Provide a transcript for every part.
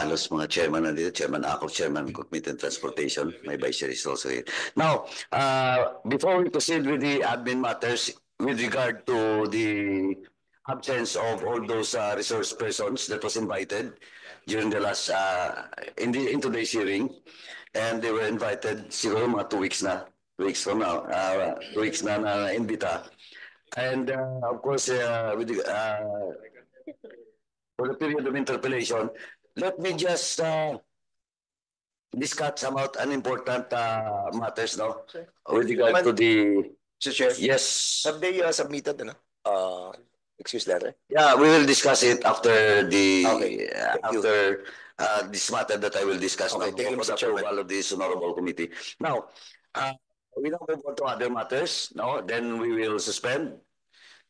halos mga chairman nandito. Chairman Akop, Chairman Committee on Transportation. My vice chair is also here. Now, before we proceed with the admin matters with regard to the absence of all those resource persons that was invited during the last in today's hearing, and they were invited siguro mga 2 weeks na, 2 weeks from now, 2 weeks na imbita. And of course, with for the period of interpellation, let me just discuss about unimportant matters now with regard to the. Mr. Chair, Yes. have they submitted excuse letter? Yeah, we will discuss it after the Okay, after this matter that I will discuss Okay, now thank you, for the Mr. Chairman. approval of this honorable committee. Now, we now move on to other matters. No, then we will suspend.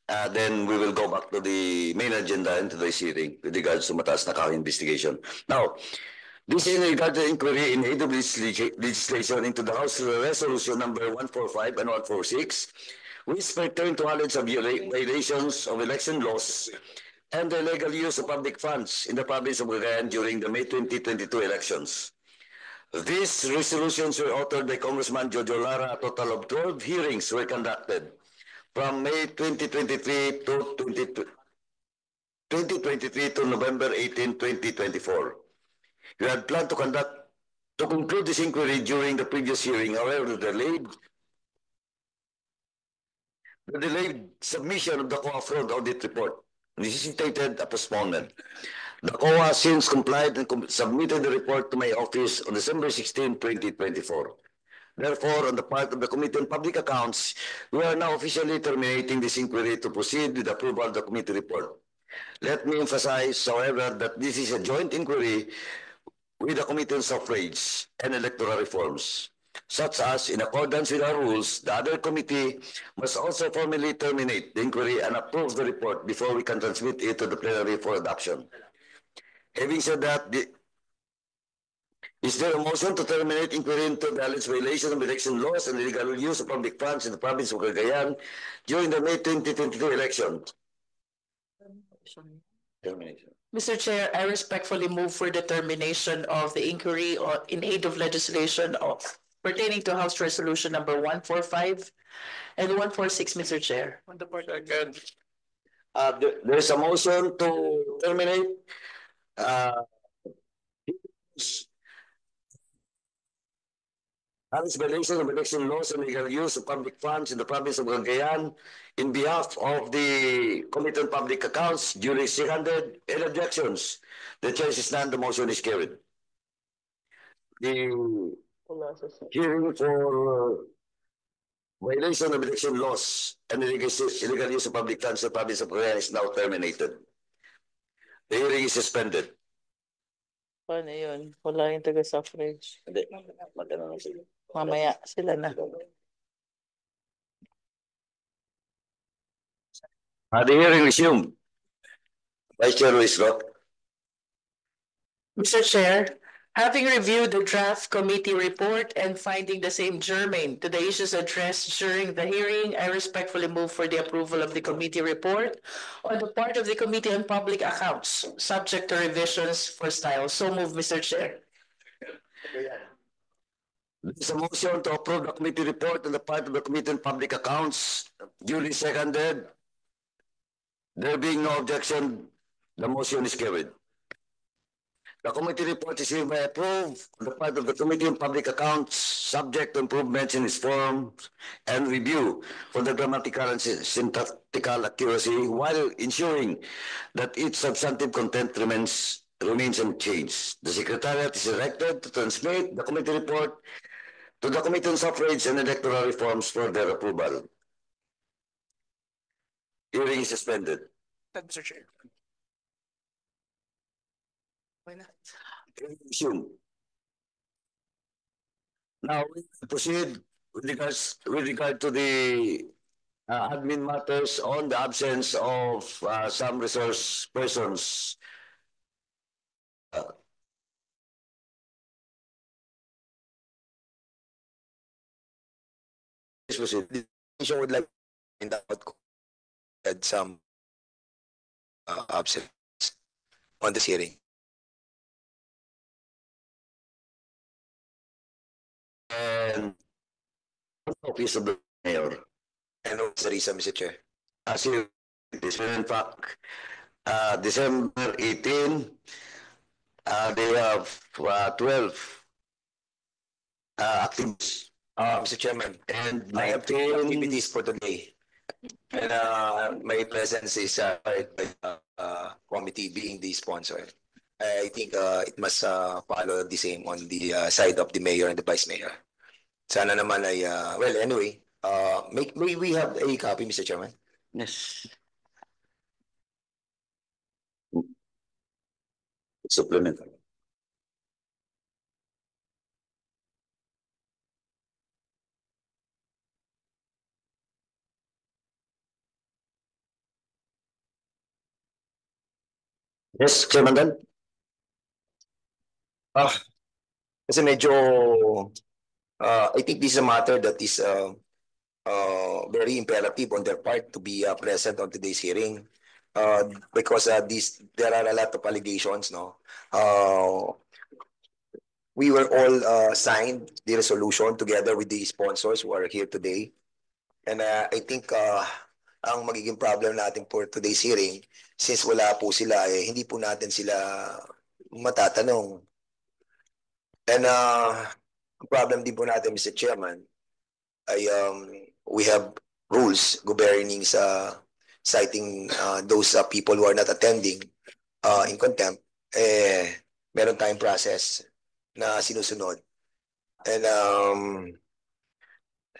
Then we will go back to the main agenda and to the hearing with regards to Mataas na Kahoy investigation. Now, this is in regard to inquiry in aid of legislation into the House Resolution number 145 and 146, which pertain to knowledge of violations of election laws and the illegal use of public funds in the province of Cagayan during the May 2022 elections. These resolutions were authored by Congressman Jojo Lara. A total of 12 hearings were conducted from May 2023 to 2023 to November 18, 2024. We had planned to conclude this inquiry during the previous hearing. However, the delayed submission of the COA fraud audit report necessitated a postponement. The COA has since complied and submitted the report to my office on December 16, 2024. Therefore, on the part of the Committee on Public Accounts, we are now officially terminating this inquiry to proceed with the approval of the committee report. Let me emphasize, however, that this is a joint inquiry with the Committee on Suffrage and Electoral Reforms, such as, in accordance with our rules, the other committee must also formally terminate the inquiry and approve the report before we can transmit it to the plenary for adoption. Having said that, is there a motion to terminate inquiry into the alleged violation of election laws and illegal use of public funds in the province of Cagayan during the May 2022 election? Termination. Mr. Chair, I respectfully move for the termination of the inquiry in aid of legislation pertaining to House Resolution number 145 and 146, Mr. Chair. Second. There's a motion to terminate violation of election laws and legal use of public funds in the province of Cagayan in behalf of the Committee on Public Accounts duly seconded. Any objections? The chair is none. The motion is carried. The hearing for violation of election laws and illegal use of public funds in the province of Cagayan is now terminated. The hearing is suspended. Paano yun? Wala yung taga-suffrage. Hindi. Magkano na sila? Mamaya sila na. The hearing resumed. Vice Chair Luis Roque. Mr. Chair, having reviewed the draft committee report and finding the same germane to the issues addressed during the hearing, I respectfully move for the approval of the committee report on the part of the Committee on Public Accounts, subject to revisions for style. So move, Mr. Chair. There's a motion to approve the committee report on the part of the Committee on Public Accounts, duly seconded. There being no objection, the motion is carried. The committee report is hereby approved on the part of the Committee on Public Accounts, subject to improvements in its form and review for the grammatical and syntactical accuracy, while ensuring that its substantive content remains unchanged. The Secretariat is directed to transmit the committee report to the Committee on Suffrage and Electoral Reforms for their approval. Hearing is suspended. Mr. Chair. Why not? Resume. Now we proceed with regard to the admin matters on the absence of some resource persons. The commission would like to find out had some absence on this hearing. office of the mayor. And what's the reason, Mr. Chair? As you, this will in fact, December 18, they have 12 activities. Mr. Chairman, And I have 2 19 activities for today. And my presence is by committee being the sponsor. I think it must follow the same on the side of the mayor and the vice mayor. Sana naman ay, well, anyway, may we have a copy, Mr. Chairman? Yes. Supplement. Yes, Chairman Dan? Kasi medyo, I think this is a matter that is very imperative on their part to be present on today's hearing. Because there are a lot of allegations, no? We were all signed the resolution together with the sponsors who are here today. And I think ang magiging problem natin for today's hearing, since wala po sila, hindi po natin sila matatanong. And ang problem din po natin, Mr. Chairman, ay we have rules governing sa citing those people who are not attending in contempt. Meron tayong process na sinusunod. And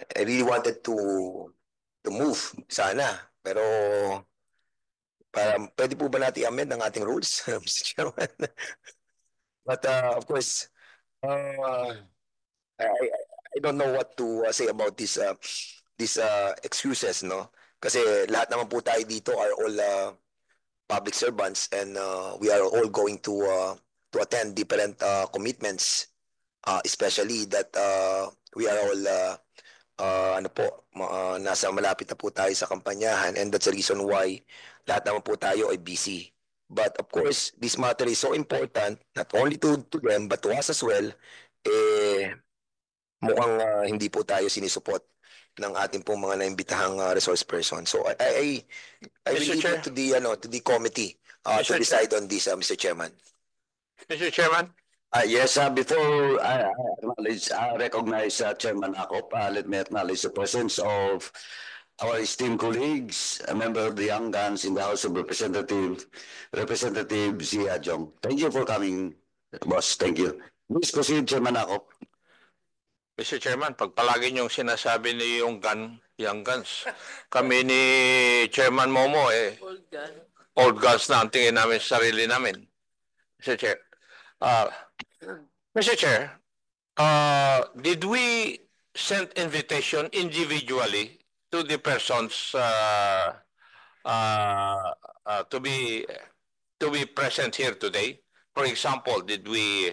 I really wanted to move sana, pero pwede po ba natin amend ang ating rules, Mr. Chairman? But of course, I don't know what to say about these excuses, no? Kasi lahat naman po tayo dito are all public servants, and we are all going to attend different commitments, especially that we are all nasa malapit na po tayo sa kampanyahan, and that's the reason why lahat naman po tayo ay busy. But of course, this matter is so important, not only to them, but to us as well. Mukhang hindi po tayo sinisupport ng ating pong mga naimbitahang resource person. So I will leave it to the committee to decide on this, Mr. Chairman. Mr. Chairman? Yes, before I recognize Chairman Akop, let me acknowledge the presence of our esteemed colleagues, a member of the Young Guns in the House of Representatives, Representative Zia Jong. Thank you for coming, boss. Thank you. Please proceed, Chairman Akop. Mr. Chairman, pag palagi niyong sinasabi niyo yung young guns, kami ni Chairman Momo, old guns na ang tingin namin sa sarili namin. Mr. Chair. Mr. Chair, did we send invitation individually to the persons to be present here today? For example, did we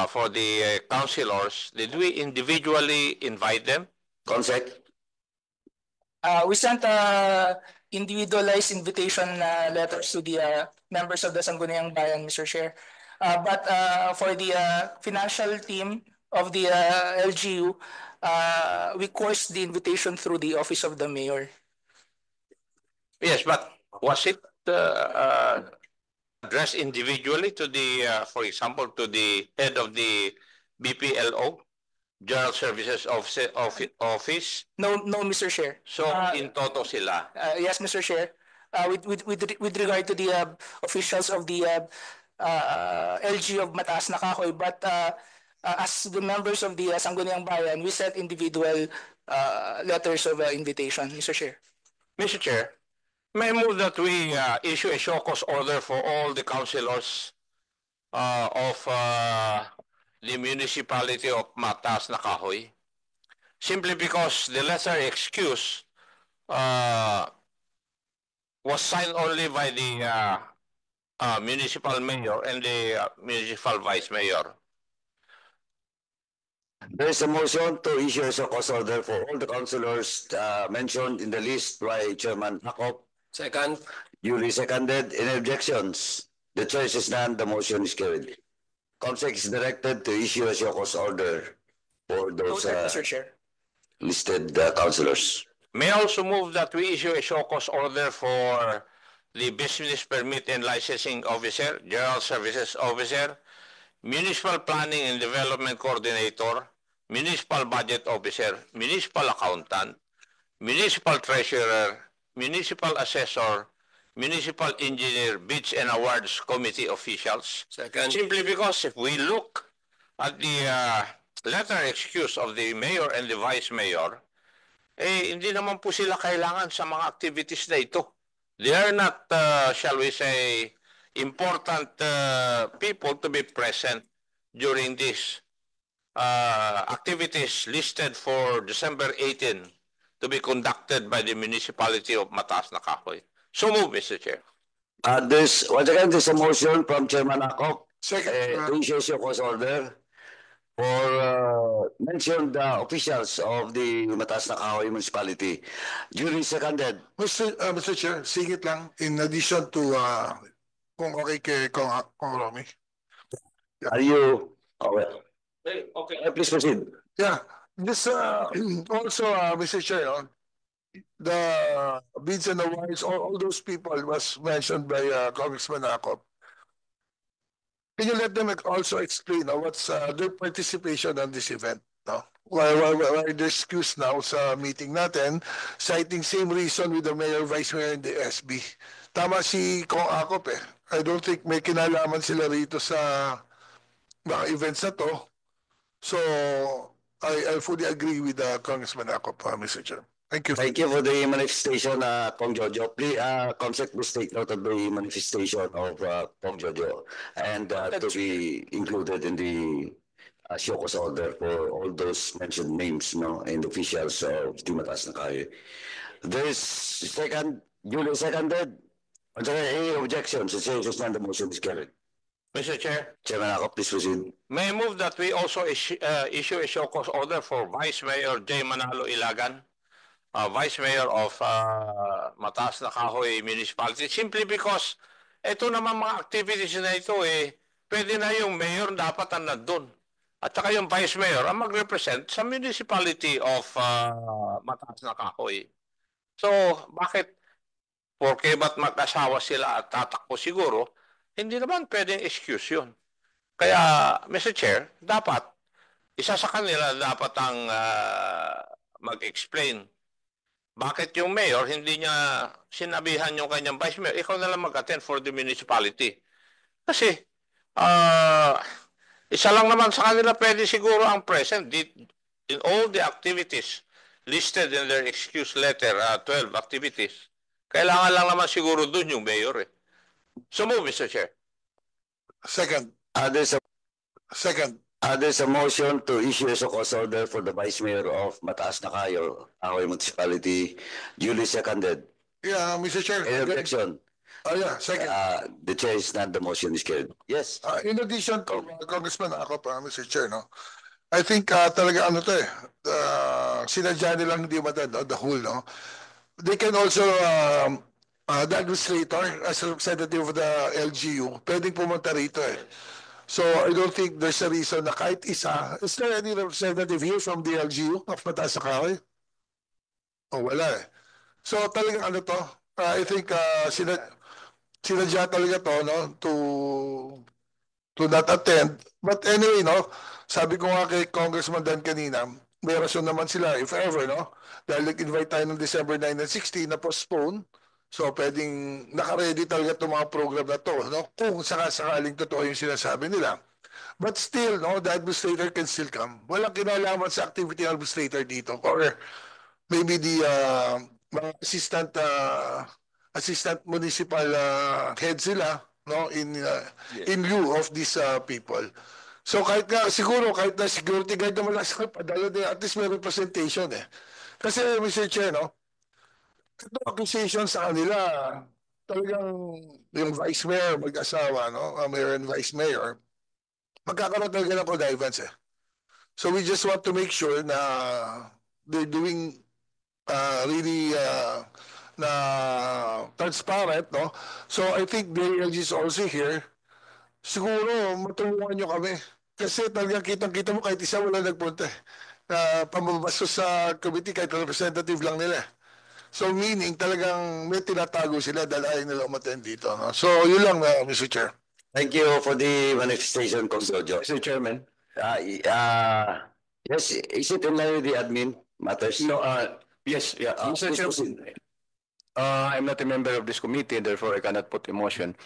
for the councilors, did we individually invite them? Consec. We sent individualized invitation letters to the members of the Sangguniang Bayan, Mr. Chair. But for the financial team of the LGU, we coursed the invitation through the office of the mayor. Yes, but was it addressed individually to the, for example, to the head of the BPLO, General Services Office? No, Mr. Chair. So in toto sila? Yes, Mr. Chair. With regard to the officials of the LG of Mataas na Kahoy, but as the members of the Sangguniang Bayan, we sent individual letters of invitation, Mr. Chair. Mr. Chair, may I move that we issue a show cause order for all the councilors of the municipality of Mataas na Kahoy, simply because the lesser excuse was signed only by the municipal mayor and the municipal vice mayor. There is a motion to issue a show cause order for all the councilors mentioned in the list by Chairman Akop. Second. Duly seconded. Any objections? The choice is none. The motion is carried. Consec is directed to issue a show cause order for those. Noted, Mr. Chair. listed councilors. May I also move that we issue a show cause order for the business permit and licensing officer, general services officer, municipal planning and development coordinator, municipal budget officer, municipal accountant, municipal treasurer, municipal assessor, municipal engineer, bids and awards committee officials. Second. Simply because if we look at the letter excuse of the mayor and the vice mayor, hindi naman po sila kailangan sa mga activities na ito. They are not, shall we say, important people to be present during these activities listed for December 18 to be conducted by the municipality of Mataas na Kahoy. So move, Mr. Chair. Once again, there's a motion from Chairman Akop Second. to issue a show cause order for mentioned officials of the Mataas na Kahoy municipality. Duly seconded. Mr. Chair, singit lang in addition to kung okay kay Kong Romy. Are you? Okay. Okay. Please proceed. Yeah, this also Mr. Chair, the bids and awards, all those people was mentioned by Congressman Akop. Can you let them also explain what's their participation on this event? No? Why they're excused now sa meeting natin, citing same reason with the mayor, vice mayor, and the SB. Tama si Kong Akop eh. I don't think may kinalaman sila rito sa mga events na to. So, I fully agree with Congressman Akop, Mr. Chair. Thank you. Thank you for the manifestation, Kong Jojo. Please, Comsec, please take note of the manifestation of Kong Jojo and to be included in the show cause order for all those mentioned names, and officials of the Mataas na Kahoy. There is duly seconded. Are there any objections? It says the motion is carried. Mr. Chair, Chairman Akop, please proceed. may I move that we also issue a show cause order for Vice Mayor J. Manalo Ilagan, Vice Mayor of Mataas na Kahoy Municipality, simply because ito naman mga activities na ito pwede na yung mayor dapat ang nandun. At saka yung Vice Mayor ang mag-represent sa municipality of Mataas na Kahoy. So, bakit? Porque ba't mag-asawa sila at tatakbo siguro? Hindi naman pwedeng excuse yun. Kaya, Mr. Chair, dapat, isa sa kanila dapat ang mag-explain. Bakit yung mayor, hindi niya sinabihan yung kanyang vice mayor, ikaw na lang mag-attend for the municipality. Kasi, isa lang naman sa kanila pwede siguro ang present in all the activities listed in their excuse letter, 12 activities. Kailangan lang naman siguro dun yung mayor So move, Mr. Chair. Second. There's a motion to issue a show cause order for the Vice Mayor of Mataas na Kahoy Municipality, duly seconded. Yeah, Mr. Chair. Any objection? Yeah, second. The chair is not, the motion is carried. Yes. In addition to Congressman Akop, Mr. Chair, no? I think talaga sinadya nilang hindi matanda the whole, no? They can also the administrator as a representative of the LGU, pwedeng pumunta rito So I don't think there's a reason na kahit isa. Is there any representative here from the LGU of Mataas na Kahoy? Wala So talagang I think sinadya talaga to, no, to not attend. But anyway, no, sabi ko nga kay Congressman Dan kanina, may rason naman sila if ever, no? Dahil nag-invite tayo ng December 9 and 16 na postpone. So pwedeng naka-ready talaga itong mga program na to, no? Kung sakaling totoo yung sinasabi nila. But still, no, the administrator can still come. Walang kinalaman sa activity ng administrator dito. Or maybe the mga assistant municipal head sila, no, in lieu of these people. So kahit na security guard naman lang sa padala din, at least may representation Kasi Mr. Chair, no, ito accusation sa kanila, talagang yung vice mayor, mag-asawa, no, mayor and vice mayor, magkakaroon talaga ng connivance So we just want to make sure na they're doing really na transparent, no? So I think the ALG is also here. Siguro matulungan nyo kami. Kasi talagang kitang-kita mo kahit isa wala nagpunta pambabasto sa committee kahit representative lang nila. So meaning talagang may tinatago sila dahil ayaw nila umattend dito. No? So yun lang, Mr. Chair. Thank you for the manifestation, Kong Jojo. Mr. Chairman. Yes, is it in line with the admin matters? No, yes, yeah. Mr. Please Chairman, proceed. I'm not a member of this committee, therefore I cannot put a motion.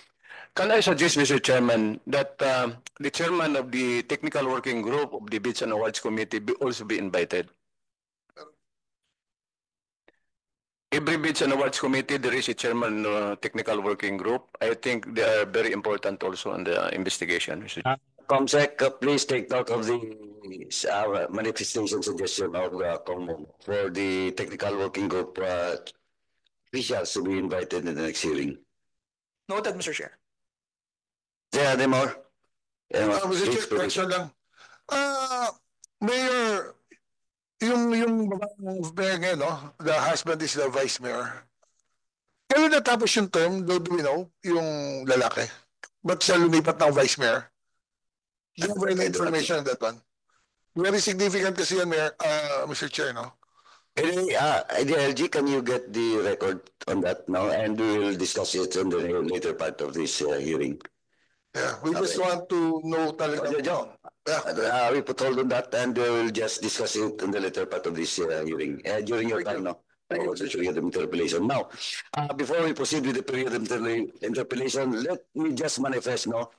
Can I suggest, Mr. Chairman, that the chairman of the technical working group of the Bids and Awards Committee also be invited? Every Bids and Awards Committee, there is a chairman technical working group. I think they are very important also in the investigation, Mr. Chairman. Comsec, please take note of the manifestation suggestion of Kong for the technical working group officials to be invited in the next hearing. Noted, Mr. Chair. Yeah, any more? Mr. Chair, question lang. Mayor, yung mayor ngayon, no? The husband is the vice mayor. Kailan natapos yung term, do we know, yung lalaki? Ba't siya lumipat ng vice mayor? Do you have any information on that one? Very significant kasi yan, Mayor, Mr. Chair, no? IDLG, can you get the record on that now? And we will discuss it in the later part of this hearing. Yeah, we just want to know talaga. Jojo, we put hold on that and we will just discuss it in the later part of this hearing during your time now. For the period of interpellation. Now, before we proceed with the period of interpellation, let me just manifest, no?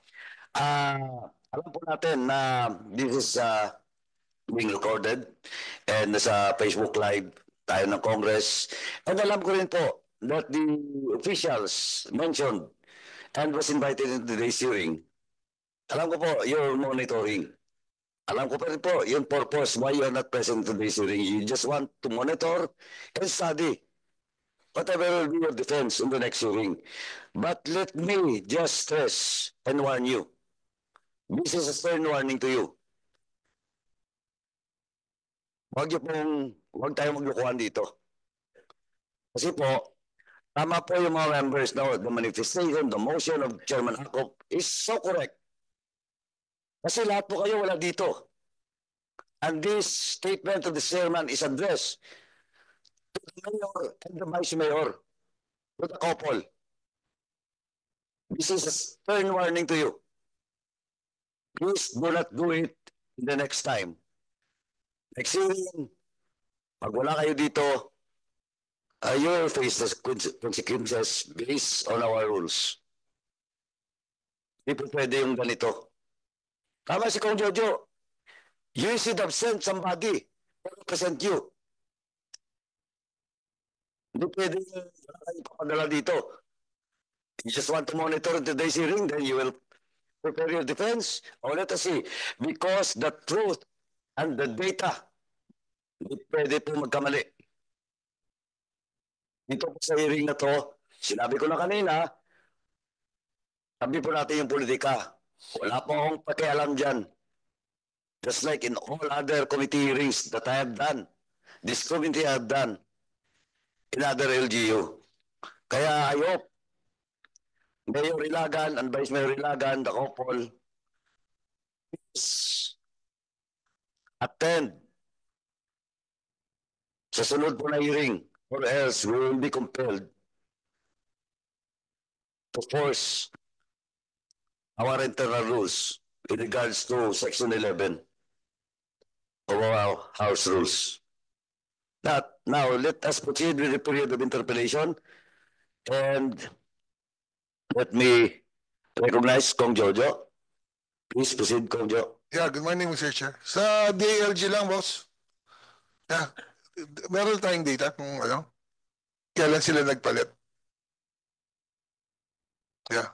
Alam po natin na this is being recorded and sa Facebook Live tayo ng Congress. And alam ko rin po that the officials mentioned and was invited into today's hearing. Alam ko po, you're monitoring. Alam ko pa rin po, yung purpose why you're not present in today's hearing. You just want to monitor and study whatever will be your defense in the next hearing. But let me just stress and warn you. This is a stern warning to you. Huwag tayong maglukuhan dito. Kasi po, tama po yung mga members na the manifestation, the motion of Chairman Akop is so correct. Kasi lahat po kayo wala dito. And this statement of the chairman is addressed to the mayor and the vice mayor, to the couple. This is a stern warning to you. Please do not do it the next time. Next hearing, pag wala kayo dito, you will face the consequences based on our rules. Hindi po pwede yung ganito. Tama si Kong Jojo. You should have sent somebody to represent you. Hindi pwede wala kayo papadala dito. You just want to monitor today's hearing, then you will prepare your defense. O let us see. Because the truth and the data, hindi pwede po magkamali. Dito po sa hearing na to, sinabi ko na kanina, sabi po natin yung politika. Wala po akong pakialam dyan. Just like in all other committee hearings that I have done, this committee I have done in other LGU. Kaya I hope Mayor Ilagan and Vice Mayor Ilagan, the couple, please attend sa sunod po na hearing or else we will be compelled to force our internal rules in regards to Section 11 of our House rules. Now, let us proceed with the period of interpellation and let me recognize Kong Jojo. Please proceed, Kong Jo. Yeah, good morning, Mr. Chair. Sa DLG lang, boss. Yeah, meron tayong data kung ano, kailan sila nagpalit. Yeah.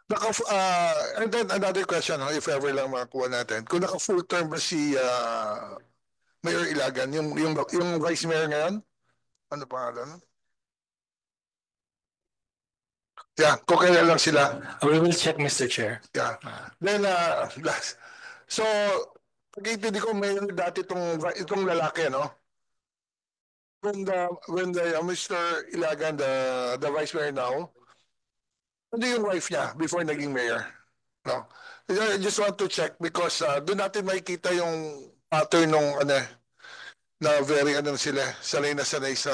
And then another question, if ever lang makakuha natin. Kung naka-full term ba si Mayor Ilagan, yung Vice Mayor ngayon? Ano pangalan? Yeah, kung kailan lang sila. We will check, Mr. Chair. Yeah. Then, last. So, pag-intindi ko, may dati itong lalaki, no? When the Mr. Ilagan, the Vice Mayor now, ano yung wife niya before naging mayor? No? I just want to check because doon natin makikita yung pattern ng na very ano sila, sanay na sanay sa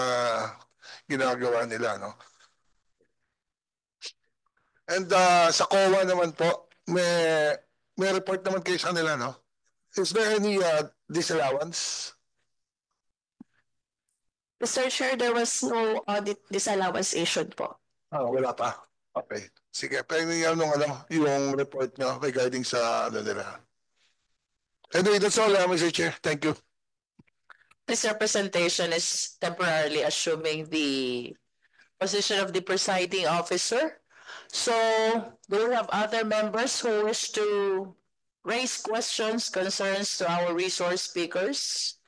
ginagawa nila, no? And sa COA naman po, may report naman kayo sa kanila, no? Is there any disallowance? Mr. Chair, there was no audit disallowance issued po. Wala pa. Okay. Sige, pahingin nung yung report nyo regarding sa ano nila. Anyway, that's all, Mr. Chair. Thank you. This representation is temporarily assuming the position of the presiding officer. So, do we have other members who wish to raise questions, concerns to our resource speakers?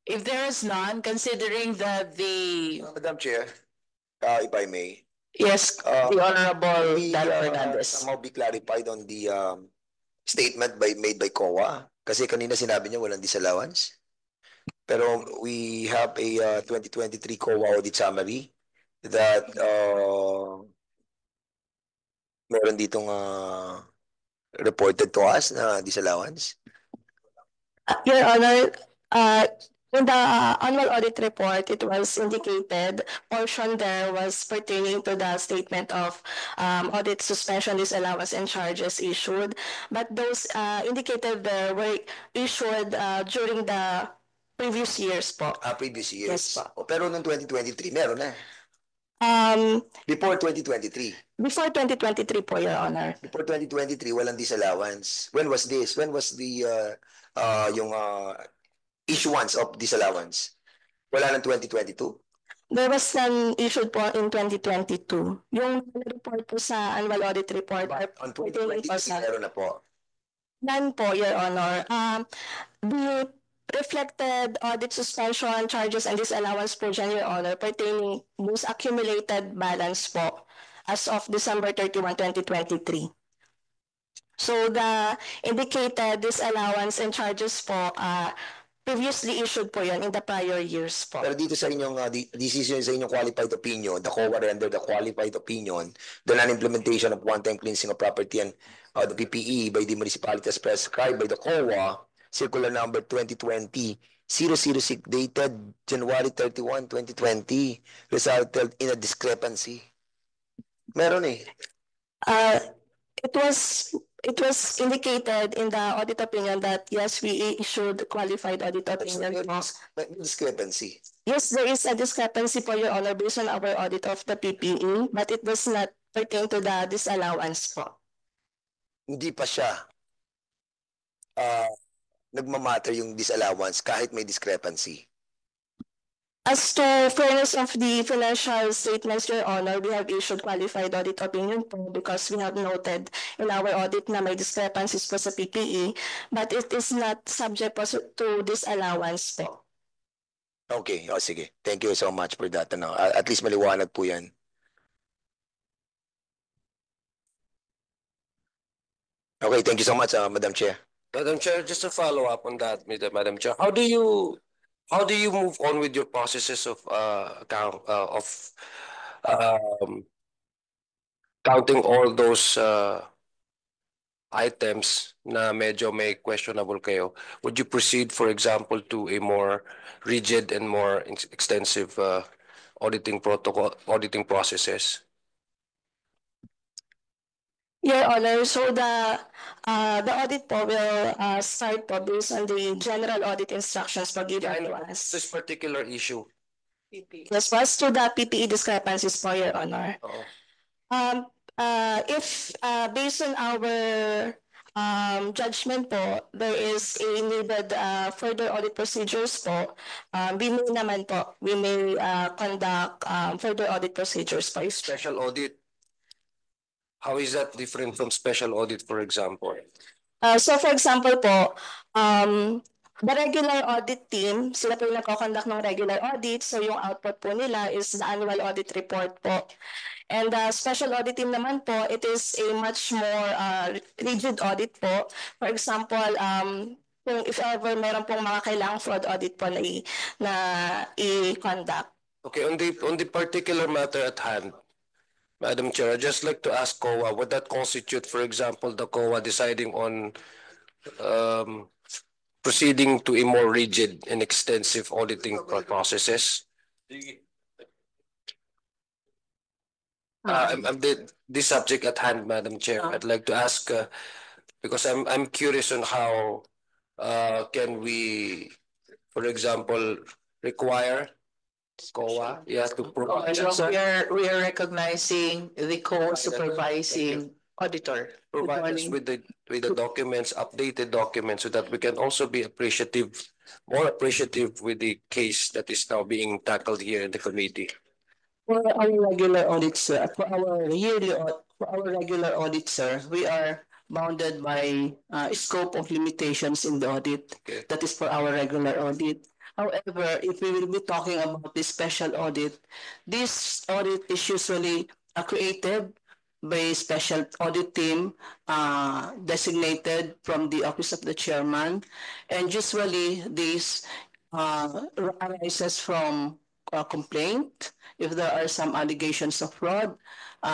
If there is none, considering that the, Madam Chair, if I may. yes, the Honorable Dan Fernandez. Somehow be clarified on the statement made by COA. Kasi kanina sinabi niya walang disallowance. Pero we have a 2023 COA audit summary that meron ditong reported to us na disallowance. Your Honor, in the annual audit report, it was indicated, portion there was pertaining to the statement of audit suspension, disallowance, and charges issued. But those indicated there were issued during the previous years po. Previous years. Yes po. Pero noong 2023, meron na. Before 2023. Before 2023 po, Your Honor. Before 2023, walang disallowance. When was this? When was the yung issuance of disallowance? Wala ng 2022? There was an issued po in 2022. Yung report po sa annual audit report. On 2023, meron na po. None po, Your Honor. The reflected audit suspension, charges, and disallowance po dyan, Your Honor, pertaining most accumulated balance po as of December 31, 2023. So the indicated disallowance and charges po previously issued po yun in the prior years po. Pero dito sa inyong decision, sa inyong qualified opinion, the COA rendered the qualified opinion, the non-implementation of one-time cleansing of property and the PPE by the municipality as prescribed by the COA, circular number 2020-006 dated January 31, 2020, resulted in a discrepancy. Meron eh. It was indicated in the audit opinion that yes, we issued qualified audit opinion. Discrepancy. Yes, there is a discrepancy po, Your Honor, based on our audit of the PPE, but it does not pertain to the disallowance po. Hindi pa siya nagmamatter yung disallowance kahit may discrepancy. As to fairness of the financial statements, Your Honor, we have issued qualified audit opinion po because we have noted in our audit na may discrepancies po sa PPE, but it is not subject po to disallowance po. Okay, sige. Thank you so much for that. At least maliwanag po yan. Okay, thank you so much, Madam Chair. Madam Chair, just to follow up on that, Madam Chair, how do you move on with your processes of counting all those items na medyo may questionable kayo? Would you proceed, for example, to a more rigid and more extensive auditing processes? Your Honor, so the audit po will start po based on the general audit instructions po given to us. This particular issue. Yes, as to the PPE discrepancies po, Your Honor. If based on our judgment po, there is a needed further audit procedures po, we may conduct further audit procedures po. Special audit. How is that different from special audit, for example? So for example po, the regular audit team, sila po yung nagko-conduct ng regular audit. So yung output po nila is the annual audit report po. And the special audit team naman po, it is a much more rigid audit po. For example, kung if ever meron pong mga kailangang fraud audit po na i-conduct. Okay, on the particular matter at hand, Madam Chair, I'd just like to ask COA, would that constitute, for example, the COA deciding on proceeding to a more rigid and extensive auditing processes? This subject at hand, Madam Chair, I'd like to ask, because I'm curious on how can we, for example, require COA, to provide So we are recognizing the co-supervising auditor. Good provide us morning. with the documents, updated documents, so that we can also be more appreciative with the case that is now being tackled here in the committee. For our regular audit, sir, for our regular audit, sir, we are bounded by scope of limitations in the audit. Okay. That is for our regular audit. However, if we will be talking about this special audit, this audit is usually created by a special audit team designated from the office of the chairman, and usually this arises from a complaint if there are some allegations of fraud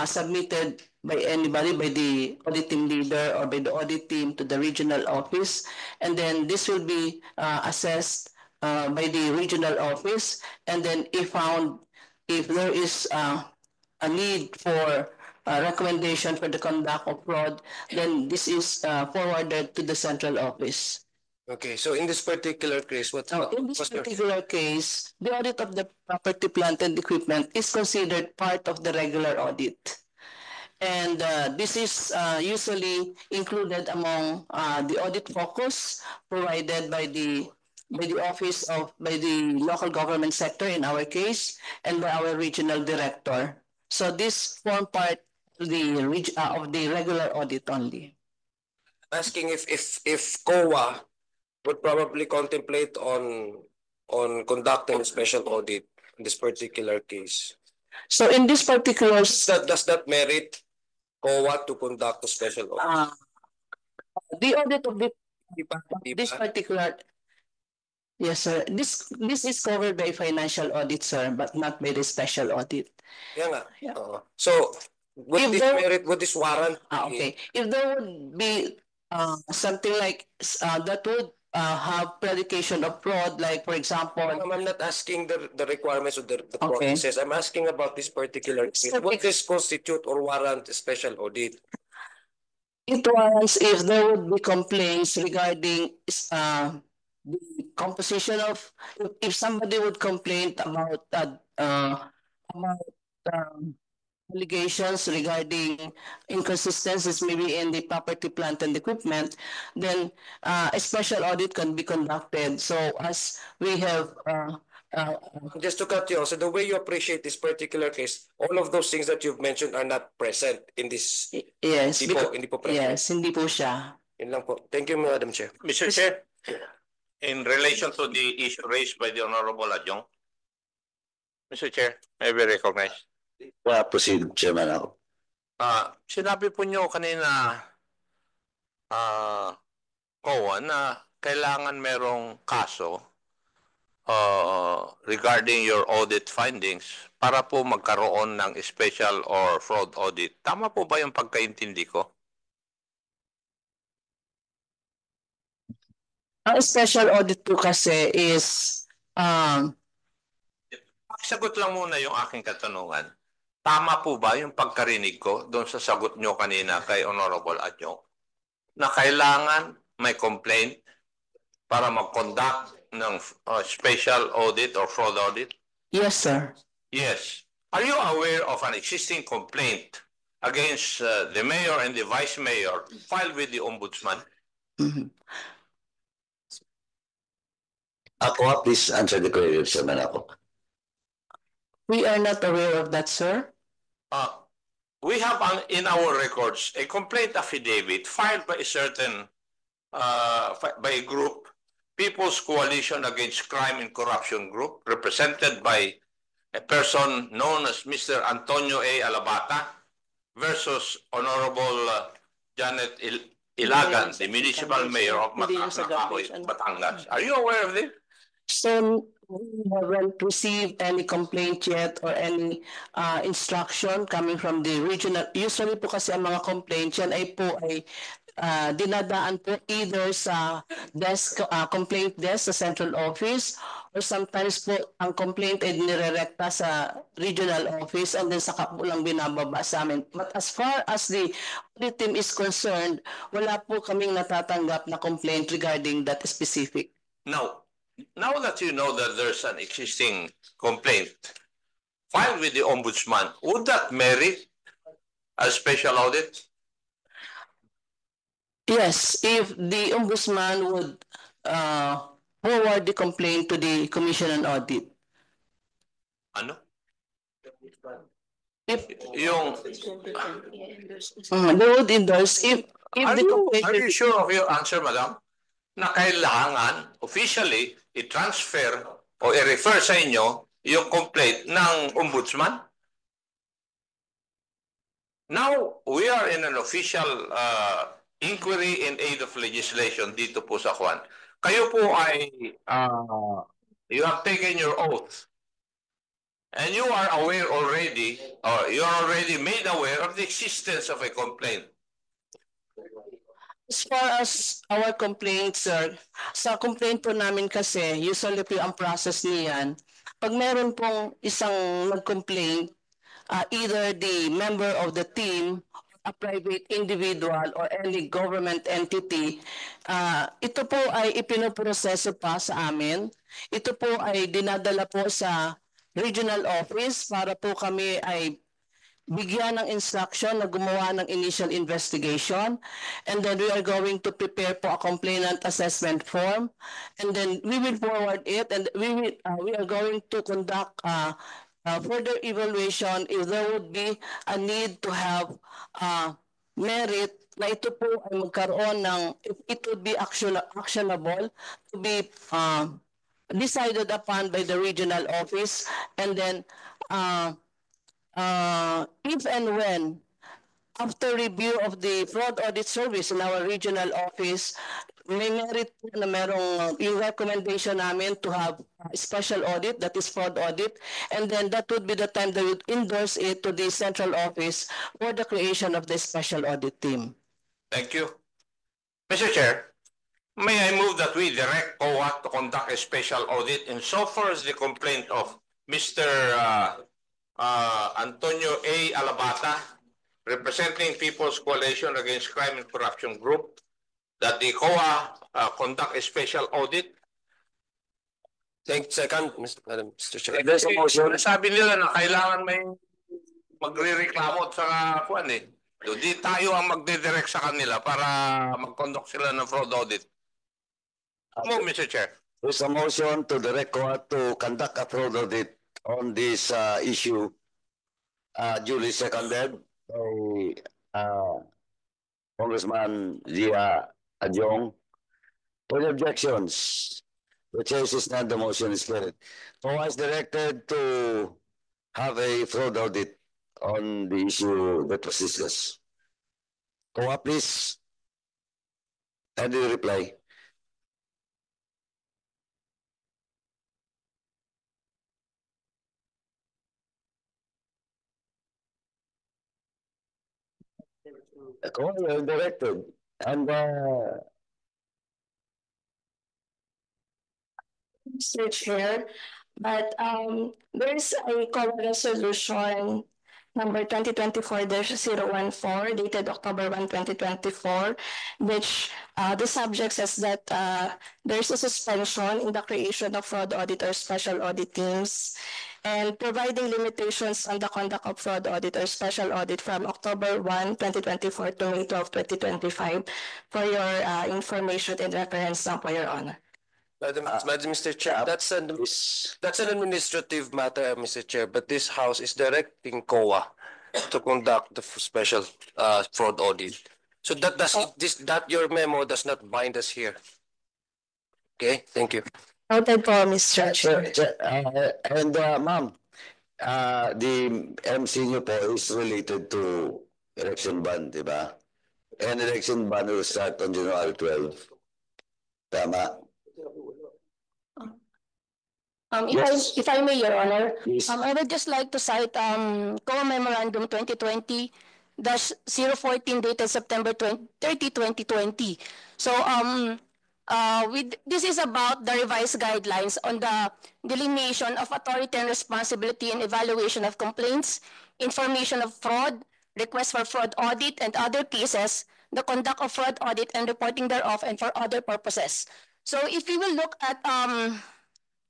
submitted by anybody, by the audit team leader or by the audit team to the regional office, and then this will be assessed by the regional office, and then if there is a need for a recommendation for the conduct of fraud, then this is forwarded to the central office. Okay, so in this particular case, In this particular case, the audit of the property, plant, and equipment is considered part of the regular audit. And this is usually included among the audit focus provided by the local government sector in our case, and by our regional director. So this form part of the regular audit only. asking if COA would probably contemplate on conducting a special audit in this particular case. So in this particular Does that merit COA to conduct a special audit? the audit of this particular, yes, sir. This is covered by financial audit, sir, but not by the special audit. Yeah nga. Yeah. So would If this merit, would this warrant? Okay. If there would be something like that would have predication of fraud, like for example, I'm not asking the requirements of the Okay. processes. I'm asking about this particular case. Would this constitute or warrant a special audit? it warrants if there would be complaints regarding the composition of, if somebody would complain about allegations regarding inconsistencies maybe in the property, plant, and equipment, then a special audit can be conducted. So as we have Just to cut you off, so the way you appreciate this particular case, all of those things that you've mentioned are not present in this. yes, Hindi po present. yes, hindi po siya. Yun lang po. Thank you, Madam Chair. Mr. Chair, in relation to the issue raised by the Honorable Adjong, Mr. Chair, may we recognize? Proceed, Chairman ako. Sinabi po niyo kanina, COA, na kailangan merong kaso regarding your audit findings para po magkaroon ng special or fraud audit. Tama po ba yung pagkaintindi ko? Ang special audit po kasi is Sagot lang muna yung aking katanungan. Tama po ba yung pagkarinig ko doon sa sagot nyo kanina kay Honorable Adjong na kailangan may complaint para mag-conduct ng special audit or fraud audit? yes, sir. Yes. Are you aware of an existing complaint against the mayor and the vice mayor filed with the ombudsman? Mhm. Ako, please answer the query, Chairman ako. We are not aware of that, sir. We have in our records a complaint affidavit filed by a certain by a group, People's Coalition Against Crime and Corruption Group, represented by a person known as Mr. Antonio A. Alabata versus Honorable Janet Ilagan, the municipal mayor of Batangas. Are you aware of this? So We haven't received any complaint yet or any instruction coming from the regional. Usually po kasi ang mga complaint yan ay dinadaan po either sa desk, complaint desk sa central office, or sometimes po ang complaint ay nirerekta sa regional office and then saka po lang binababa sa amin. But as far as the audit team is concerned, wala po kaming natatanggap na complaint regarding that specific. Now that you know that there's an existing complaint filed with the ombudsman, would that merit a special audit? Yes, if the ombudsman would forward the complaint to the Commission on Audit. Ano? If Yung, they would endorse, if are the you complaint sure of your answer, madam? Na kailangan officially i-transfer o i-refer sa inyo yung complaint ng ombudsman? Now, we are in an official inquiry in aid of legislation dito po sa Kwan. Kayo po ay, you have taken your oath. And you are aware already, or you are already made aware of the existence of a complaint. as far as our complaints, sir, sa complaint po namin kasi, usually po ang process niyan, pag meron pong isang nag-complaint, either the member of the team, a private individual, or any government entity, ito po ay ipinoproseso pa sa amin. Ito po ay dinadala po sa regional office para po kami ay bigyan ng instruction na gumawa ng initial investigation, and then we are going to prepare po a complainant assessment form, and then we will forward it, and we are going to conduct further evaluation if there would be a need to have merit na ito po ay magkaroon ng, if it would be actionable to be decided upon by the regional office, and then if and when, after review of the fraud audit service in our regional office, may merit po na merong yung recommendation namin to have a special audit, that is fraud audit, and then that would be the time they would endorse it to the central office for the creation of the special audit team. Thank you. Mr. Chair, may I move that we direct COA to conduct a special audit insofar as the complaint of Mr. Antonio A. Alabata, representing People's Coalition Against Crime and Corruption Group, that the COA conduct a special audit. Second, Madam Mr. Chair. There's a motion. Sabi nila na kailangan may magre-reklamo sa kuan eh. So, di tayo ang magdidirect sa kanila para mag-conduct sila ng fraud audit. Move, Mr. Chair. There's a motion to direct COA to conduct a fraud audit on this issue, duly seconded by Congressman Zia Adjong. For the objections, the chair says none, the motion is carried. COA is directed to have a fraud audit on the issue that was discussed. COA, please. And the reply. COA, you're directed. And Mr. Chair, but there is a COA resolution number 2024-014 dated October 1, 2024, which the subject says that there's a suspension in the creation of fraud audit or special audit teams and providing limitations on the conduct of fraud audit or special audit from October 1, 2024 to May 12, 2025 for your information and reference now, for your honor. Madam Mr. Chair, that's an administrative matter, Mr. Chair, but this House is directing COA to conduct the special fraud audit. So that your memo does not bind us here. Okay, thank you. Noted po, Mr. Chair. and ma'am, the MC niyo po is related to election ban, di ba? And election ban will start on January 12. Tama? Yes. If I may, Your Honor, Please. I would just like to cite, COA Memorandum 2020-014 dated September 30, 2020. So, this is about the revised guidelines on the delineation of authority and responsibility and evaluation of complaints, information of fraud, requests for fraud audit and other cases, the conduct of fraud audit and reporting thereof, and for other purposes. So if we will look at,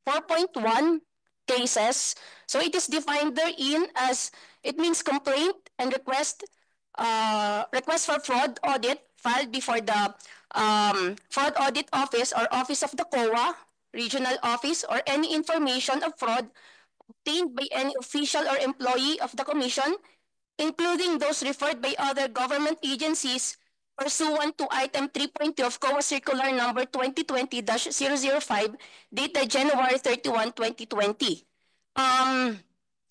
4.1 cases. So it is defined therein as, it means complaint and request for fraud audit filed before the fraud audit office or office of the COA, regional office, or any information of fraud obtained by any official or employee of the commission, including those referred by other government agencies pursuant to item 3.2 of COA Circular number 2020-005 dated January 31, 2020.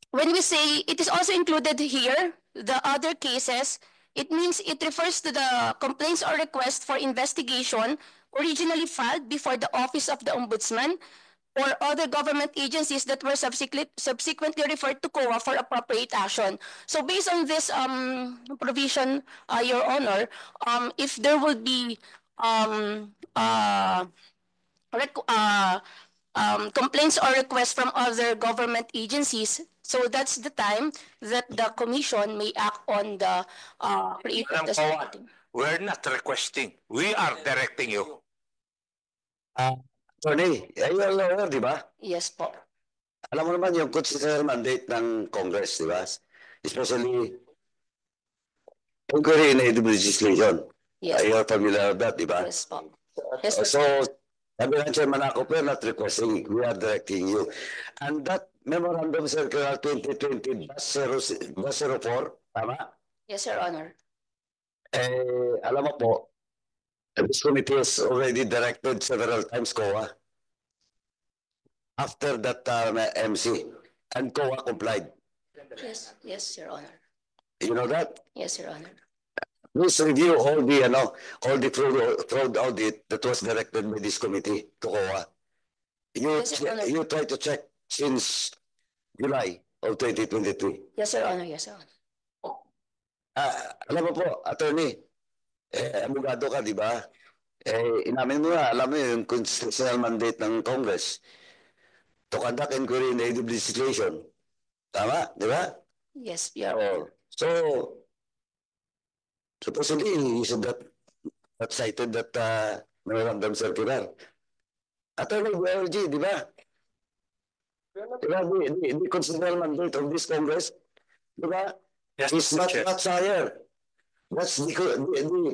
When we say it is also included here, the other cases, it means it refers to the complaints or requests for investigation originally filed before the Office of the Ombudsman or other government agencies that were subsequently referred to COA for appropriate action. So based on this provision, Your Honor, if there will be complaints or requests from other government agencies, so that's the time that the commission may act on the creation of the Madam Kawan, we're not requesting. We are directing you. Attorney, you are lawyer, di ba? Yes po. Alam mo naman yung constitutional mandate ng Congress, di ba? Especially inquiry in aid of legislation. Yes, You are familiar with that, di ba? yes po. Yes, So, sabi ng Chairman ako, we're not requesting, we are directing you. And that Memorandum Circular 2020-04, tama? yes, Your Honor. Alam mo po, this committee has already directed several times COA. After that MC, and COA complied. Yes, yes, Your Honor. You know that? Yes, Your Honor. Please review all the fraud audit that was directed by this committee to COA. Yes, Your Honor. You try to check since July of 2023. Yes, Your Honor. Yes, Your Honor. Alam mo po, attorney, abogado ka, di ba? Inamin mo na, alam mo yung constitutional mandate ng Congress to conduct inquiry in aid of legislation. Tama, di ba? Yes, Your Honor. So, supposedly, you should have cited that memorandum circular. Attorney BLG, di ba? Di ba, the constitutional mandate of this Congress, di ba? Yes, It's Mr. not Chair. much higher. That's the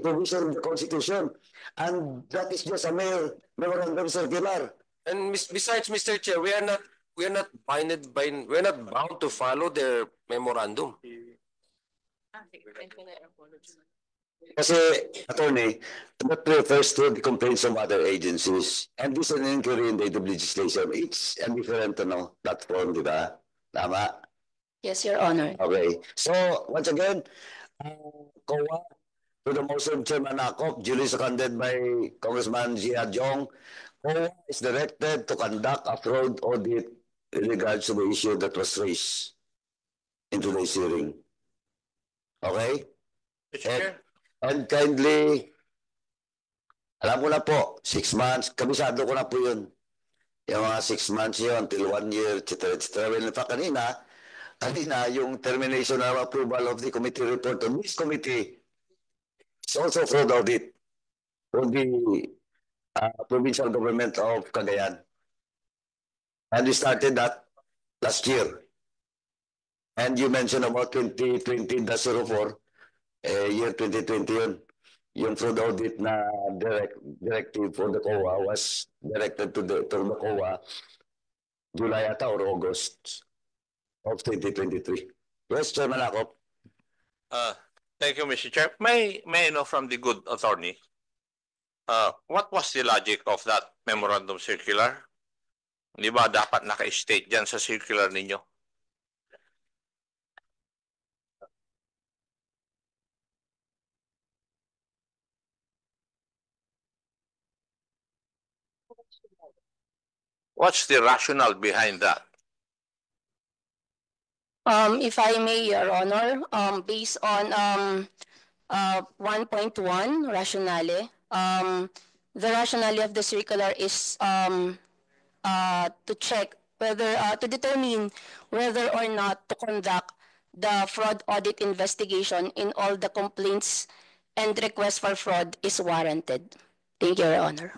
provision of the Constitution. And that is just a mere memorandum circular. And besides, Mr. Chair, we are not bound to follow their memorandum. Kasi, attorney, that refers to the complaints from other agencies. And this is an inquiry in the aid of legislation. It's a different platform, di ba? Tama? Yes, Your Honor. Okay. So, once again, COA, to the motion of Chairman Akop, duly seconded by Congressman Zia Jong, COA is directed to conduct a fraud audit in regards to the issue that was raised in today's hearing. Okay? Mr. Chair. And kindly, alam ko na po, 6 months, kabisado ko na po yun. Yung mga 6 months yun, until 1 year, etc. Well, in fact, kanina, yung termination of approval of the committee report on this committee is also fraud audit for the provincial government of Cagayan. And we started that last year. And you mentioned about 2020-04, year 2020 yun. Yung fraud audit na directive for the COA was directed to the COA July ata or August of 2023. Yes, Chairman Akop. Thank you, Mr. Chair. May I know from the good attorney, what was the logic of that memorandum circular? Di ba dapat naka-state dyan sa circular ninyo? What's the rationale behind that? If I may, Your Honor, based on 1.1 rationale, the rationale of the circular is to check whether to determine whether or not to conduct the fraud audit investigation in all the complaints and requests for fraud is warranted. Thank you, Your Honor.